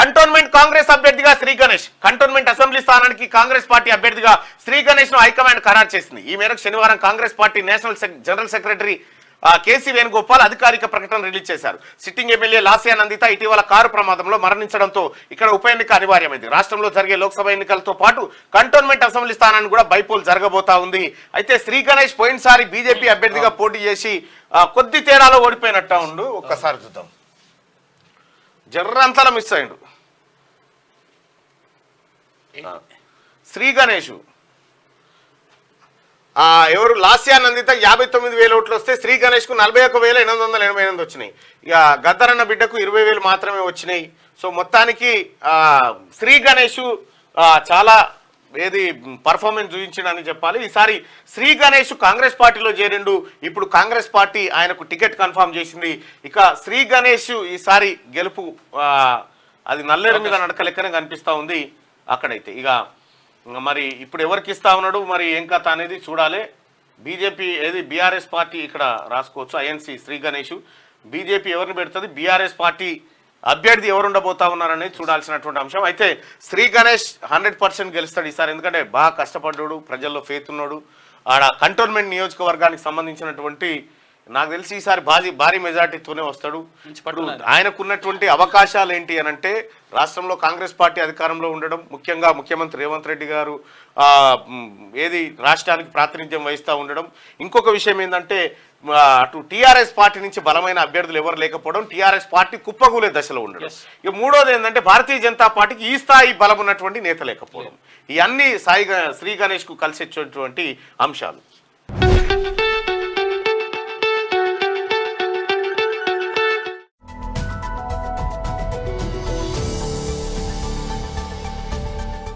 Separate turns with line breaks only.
Cantonment Congress అభ్యర్థిగా Shri Ganesh cantonment assembly స్థానానికి Congress party అభ్యర్థిగా శ్రీ గణేష్ ను హైకమాండ్ ఖరారు చేసింది. ఈ మేరకు శనివారం Congress party national general secretary KC Venugopal అధికారిక ప్రకటన రిలీజ్ చేశారు. సిట్టింగ్ ఎమ్మెల్యే లాస్యా నందిత ఇటీవల కారు ప్రమాదంలో మరణించడంతో ఇక్కడ ఉప ఎన్నిక అనివార్యమైంది. రాష్ట్రంలో జరిగే లోక్సభ ఎన్నికలతో పాటు కంటోన్మెంట్ అసెంబ్లీ స్థానాన్ని కూడా బైపోల్ జరగబోతా ఉంది. అయితే శ్రీ గణేష్ పోయినసారి బీజేపీ అభ్యర్థిగా పోటీ చేసి కొద్ది తేడాలో ఓడిపోయినట్టు ఉండు. ఒక్కసారి చూద్దాం. జర్రంతలా మిస్ అయ్యిండు శ్రీ గణేష్. ఎవరు లాస్యా నందిత 59,000 ఓట్లు వస్తే శ్రీ గణేష్ కు 41,888 వచ్చినాయి. ఇక గద్దరన్న బిడ్డకు 20,000 మాత్రమే వచ్చినాయి. సో మొత్తానికి శ్రీ గణేష్ చాలా పర్ఫార్మెన్స్ చూపించిండని చెప్పాలి. ఈసారి శ్రీ గణేష్ కాంగ్రెస్ పార్టీలో చేరిండు. ఇప్పుడు కాంగ్రెస్ పార్టీ ఆయనకు టికెట్ కన్ఫర్మ్ చేసింది. ఇక శ్రీ గణేష్ ఈసారి గెలుపు అది నల్లేరు మీద నడక లెక్కనే కనిపిస్తూ ఉంది అక్కడైతే. ఇక మరి ఇప్పుడు ఎవరికి ఇస్తా ఉన్నాడు మరి ఏం కథ అనేది చూడాలి. బీజేపీ బీఆర్ఎస్ పార్టీ ఇక్కడ రాసుకోవచ్చు. ఐఎన్సీ శ్రీ గణేష్. బీజేపీ ఎవరిని పెడుతుంది, బీఆర్ఎస్ పార్టీ అభ్యర్థి ఎవరు ఉండబోతా ఉన్నారనేది చూడాల్సినటువంటి అంశం. అయితే శ్రీ గణేష్ 100% గెలుస్తాడు ఈసారి. ఎందుకంటే బాగా కష్టపడ్డాడు, ప్రజల్లో ఫేత్ ఉన్నాడు. ఆడ కంటోన్మెంట్ నియోజకవర్గానికి సంబంధించినటువంటి నాకు తెలిసి ఈసారి భారీ మెజార్టీతోనే వస్తాడు. ఆయనకున్నటువంటి అవకాశాలు ఏంటి అని అంటే రాష్ట్రంలో కాంగ్రెస్ పార్టీ అధికారంలో ఉండడం, ముఖ్యంగా ముఖ్యమంత్రి రేవంత్ రెడ్డి గారు రాష్ట్రానికి ప్రాతినిధ్యం వహిస్తూ ఉండడం. ఇంకొక విషయం ఏంటంటే అటు టీఆర్ఎస్ పార్టీ నుంచి బలమైన అభ్యర్థులు ఎవరు లేకపోవడం, టీఆర్ఎస్ పార్టీ కుప్పగూలే దశలో ఉండడం. ఇక మూడోది ఏంటంటే భారతీయ జనతా పార్టీకి ఈ స్థాయి బలం ఉన్నటువంటి నేత లేకపోవడం. ఇవన్నీ శ్రీ గణేష్ కు కలిసి వచ్చేటువంటి అంశాలు.